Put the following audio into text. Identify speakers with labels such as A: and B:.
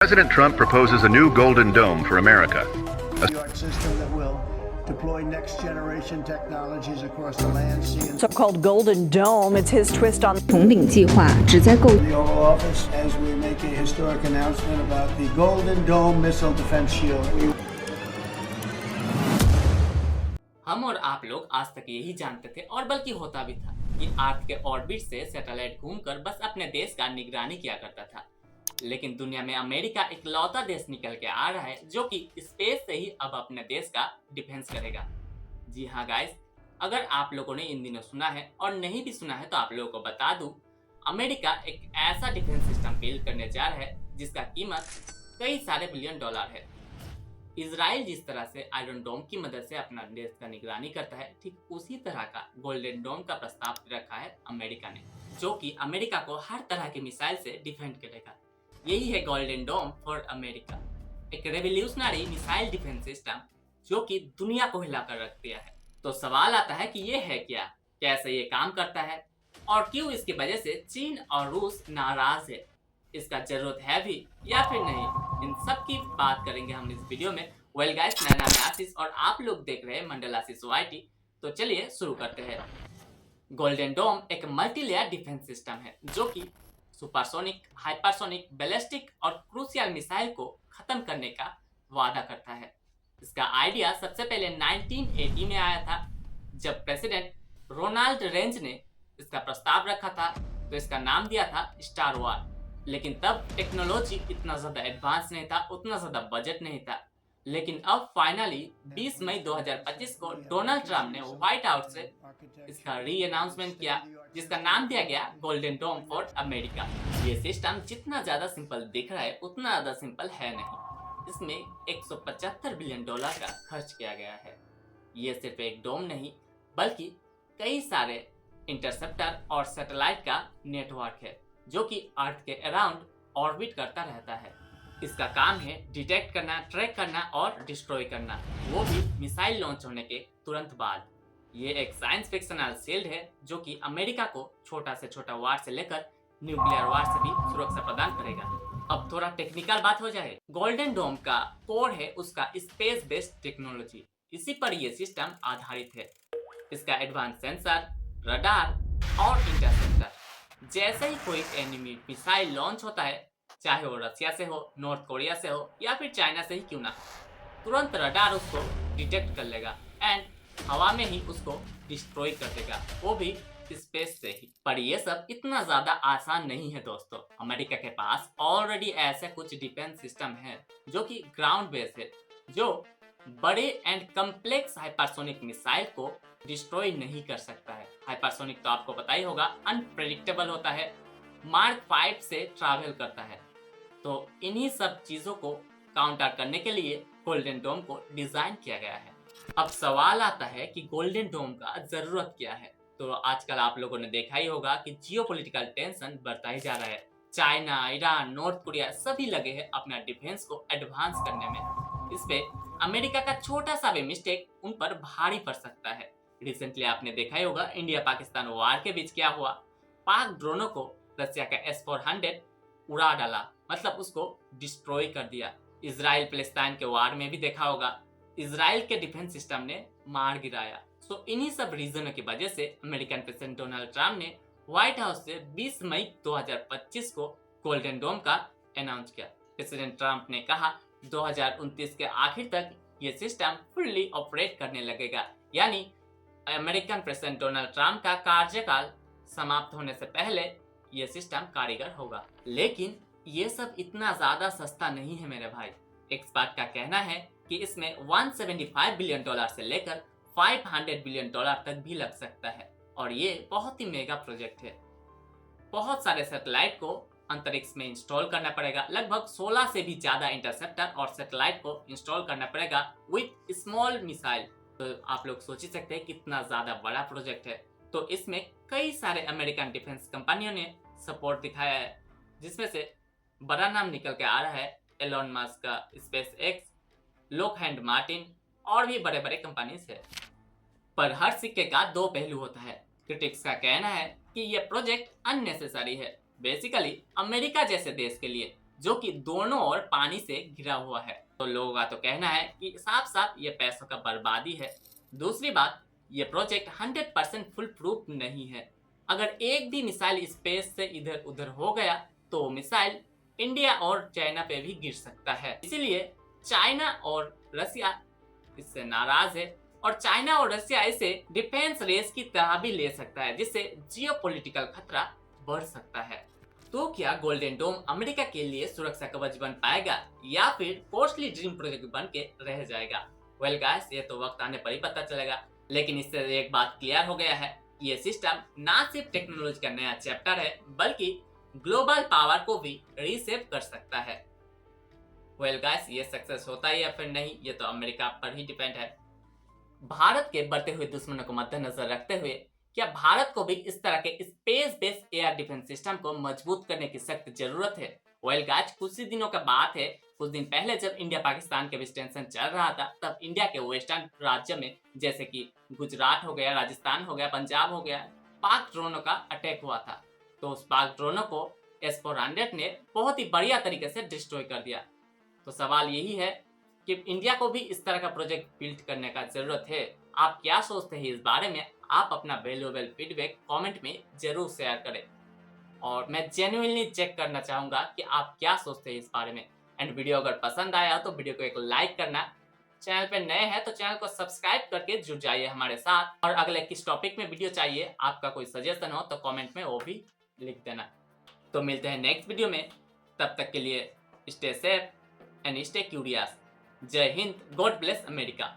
A: President Trump proposes a new Golden Dome for America.
B: New York system that will deploy next generation technologies across the land, sea, and
C: So-called Golden Dome, it's his twist on
D: 统领计划旨在构
B: the Oval Office as we make a historic announcement about the Golden Dome missile defense shield.
E: हम और आप लोग आज तक यही जानते थे और बल्कि होता भी था कि अर्थ के ऑर्बिट से सैटेलाइट घूमकर बस अपने देश का निगरानी किया करता था। लेकिन दुनिया में अमेरिका इकलौता देश निकल के आ रहा है जो कि स्पेस से ही अब अपने देश का डिफेंस करेगा। जी हाँ गाइस, अगर आप लोगों ने इन दिनों सुना है और नहीं भी सुना है तो आप लोगों को बता दूं, अमेरिका एक ऐसा डिफेंस सिस्टम बिल्ड करने जा रहा है जिसका कीमत कई सारे बिलियन डॉलर है। इजराइल जिस तरह से आयरन डोम की मदद से अपना देश का निगरानी करता है, ठीक उसी तरह का गोल्डन डोम का प्रस्ताव रखा है अमेरिका ने, जो कि अमेरिका को हर तरह के मिसाइल से डिफेंड करेगा। यही है गोल्डन डोम फॉर अमेरिका, एक रेवोल्यूशनरी मिसाइल डिफेंस सिस्टम जो कि दुनिया को हिलाकर रख दिया है। तो सवाल आता है कि ये है क्या, कैसे ये काम करता है और क्यों इसकी वजह से चीन और रूस नाराज है, इसका जरूरत है भी या फिर नहीं, इन सब की बात करेंगे हम इस वीडियो में। वेल गाइस, मेरा नाम है आशीष और आप लोग देख रहे हैं मंडल आशीष YT। तो चलिए शुरू करते हैं। गोल्डन डोम एक मल्टी लेयर डिफेंस सिस्टम है जो कि सुपरसोनिक, हाइपरसोनिक, बैलिस्टिक और क्रूशियल मिसाइल को खत्म करने का वादा करता है। इसका आइडिया सबसे पहले 1980 में आया था जब प्रेसिडेंट रोनाल्ड रेंज ने इसका प्रस्ताव रखा था, तो इसका नाम दिया था स्टार वॉर। लेकिन तब टेक्नोलॉजी इतना ज्यादा एडवांस नहीं था, उतना ज्यादा बजट नहीं था। लेकिन अब फाइनली 20 मई 2025 को डोनाल्ड ट्रम्प ने व्हाइट हाउस से इसका री अनाउंसमेंट किया, जिसका नाम दिया गया गोल्डन डोम फॉर अमेरिका। ये सिस्टम जितना ज्यादा सिंपल दिख रहा है उतना ज्यादा सिंपल है नहीं। इसमें 175 बिलियन डॉलर का खर्च किया गया है। ये सिर्फ एक डोम नहीं बल्कि कई सारे इंटरसेप्टर और सैटेलाइट का नेटवर्क है जो कि अर्थ के अराउंड ऑर्बिट करता रहता है। इसका काम है डिटेक्ट करना, ट्रैक करना और डिस्ट्रॉय करना, वो भी मिसाइल लॉन्च होने के तुरंत बाद। ये एक साइंस फिक्शनल शील्ड है जो कि अमेरिका को छोटा से छोटा वार से लेकर न्यूक्लियर वार से भी सुरक्षा प्रदान करेगा। अब थोड़ा टेक्निकल बात हो जाए। गोल्डन डोम का कोर है उसका स्पेस बेस्ड टेक्नोलॉजी, इसी पर यह सिस्टम आधारित है। इसका एडवांस सेंसर, रडार और इंटरसेप्टर, जैसे ही कोई एनिमी मिसाइल लॉन्च होता है, चाहे वो रसिया से हो, नॉर्थ कोरिया से हो या फिर चाइना से ही क्यों ना, तुरंत रडार उसको डिटेक्ट कर लेगा एंड हवा में ही उसको डिस्ट्रॉय कर देगा, वो भी स्पेस से ही। पर ये सब इतना ज्यादा आसान नहीं है दोस्तों। अमेरिका के पास ऑलरेडी ऐसे कुछ डिफेंस सिस्टम है जो कि ग्राउंड बेस है, जो बड़े एंड कम्प्लेक्स हाइपरसोनिक मिसाइल को डिस्ट्रॉय नहीं कर सकता है। हाइपरसोनिक तो आपको पता ही होगा, अनप्रेडिक्टेबल होता है, मार्क 5 से ट्रैवल करता है। तो इन्हीं सब चीजों को काउंटर करने के लिए गोल्डन डोम को डिजाइन किया गया है। अब सवाल आता है कि गोल्डन डोम का जरूरत क्या है। तो आजकल आप लोगों ने देखा ही होगा कि जियोपॉलिटिकल टेंशन बढ़ता ही जा रहा है। चाइना, ईरान, नॉर्थ कोरिया सभी लगे हैं अपना डिफेंस को एडवांस करने में। इस पे अमेरिका का छोटा सा भी मिस्टेक उन पर भारी पड़ सकता है। रिसेंटली आपने देखा ही होगा इंडिया पाकिस्तान वार के बीच क्या हुआ। पाक ड्रोनों को रसिया का S-400 उड़ा डाला, मतलब उसको डिस्ट्रॉय कर दिया। इजराइल पैलेस्टाइन के वार में भी देखा होगा, इजराइल के डिफेंस सिस्टम ने मार गिराया। सो इन्हीं सब रीजनों की वजह से अमेरिकन प्रेसिडेंट डोनाल्ड ट्रम्प ने व्हाइट हाउस से 20 मई 2025 को गोल्डन डोम का अनाउंस किया। प्रेसिडेंट ट्रम्प ने कहा 2029 के आखिर तक ये सिस्टम फुल्ली ऑपरेट करने लगेगा, यानी अमेरिकन प्रेसिडेंट डोनाल्ड ट्रम्प का कार्यकाल समाप्त होने से पहले ये सिस्टम कारीगर होगा। लेकिन ये सब इतना ज्यादा सस्ता नहीं है मेरे भाई। एक्सपर्ट का कहना है कि इसमें 175 बिलियन डॉलर से लेकर 500 बिलियन डॉलर तक भी लग सकता है और ये बहुत ही मेगा प्रोजेक्ट है। बहुत सारे सैटेलाइट को अंतरिक्ष में इंस्टॉल करना पड़ेगा, लगभग 16 से भी ज्यादा इंटरसेप्टर और सैटेलाइट को इंस्टॉल करना पड़ेगा विथ स्मॉल मिसाइल। तो आप लोग सोच ही सकते हैं कितना ज्यादा बड़ा प्रोजेक्ट है। तो इसमें कई सारे अमेरिकन डिफेंस कंपनियों ने सपोर्ट दिखाया है, जिसमें से बड़ा नाम निकल के आ रहा है एलोन मस्क का SpaceX, लॉकहीड मार्टिन और भी बड़े बड़े कंपनीज है। पर हर सिक्के का दो पहलू होता है। क्रिटिक्स का कहना है कि यह प्रोजेक्ट अननेसेसरी है, बेसिकली अमेरिका जैसे देश के लिए जो कि दोनों ओर पानी से घिरा हुआ है। तो लोगों का तो कहना है कि साफ साफ ये पैसों का बर्बादी है। दूसरी बात, ये प्रोजेक्ट 100% फुल प्रूफ नहीं है। अगर एक भी मिसाइल स्पेस से इधर उधर हो गया तो मिसाइल इंडिया और चाइना पे भी गिर सकता है। इसीलिए चाइना और रसिया इससे नाराज है और चाइना और रसिया इसे डिफेंस रेस की तरह भी ले सकता है, जिससे जियोपॉलिटिकल खतरा बढ़ सकता है। तो क्या गोल्डन डोम अमेरिका के लिए सुरक्षा कवच बन पाएगा या फिर कॉस्टली ड्रीम प्रोजेक्ट बन के रह जाएगा? वेल गाइस, ये तो वक्त आने पर ही पता चलेगा। लेकिन इससे एक बात क्लियर हो गया है, ये सिस्टम ना सिर्फ टेक्नोलॉजी का नया चैप्टर है बल्कि ग्लोबल पावर को भी रीसेप कर सकता है। वेल गाइस, ये सक्सेस होता है या फिर नहीं, ये तो अमेरिका पर ही डिपेंड है। भारत के बढ़ते हुए दुश्मनों को मद्देनजर रखते हुए क्या भारत को भी इस तरह के space based air defence system को मजबूत करने की सख्त जरूरत है? वेल गाइस, कुछ ही दिनों का बात है, कुछ दिन पहले जब इंडिया पाकिस्तान के बीच टेंशन चल रहा था, तब इंडिया के वेस्टर्न राज्य में जैसे कि गुजरात हो गया, राजस्थान हो गया, पंजाब हो गया, पाक ड्रोनों का अटैक हुआ था। तो उस पाक ड्रोनों को S-400 ने बहुत ही बढ़िया तरीके से डिस्ट्रॉय कर दिया। तो सवाल यही है कि इंडिया को भी इस तरह का प्रोजेक्ट बिल्ड करने का जरूरत है। आप क्या सोचते हैं इस बारे में? आप अपना वैल्यूएबल फीडबैक कमेंट में जरूर शेयर करें और मैं जेन्युइनली चेक करना चाहूंगा कि आप क्या सोचते हैं इस बारे में। एंड वीडियो अगर पसंद आया तो वीडियो को एक लाइक करना, चैनल पे नए हैं तो चैनल को सब्सक्राइब करके जुड़ जाइए हमारे साथ। और अगले किस टॉपिक में वीडियो चाहिए, आपका कोई सजेशन हो तो कमेंट में वो भी लिख देना। तो मिलते हैं नेक्स्ट वीडियो में, तब तक के लिए stay safe and stay curious. जय हिंद, गॉड ब्लेस अमेरिका।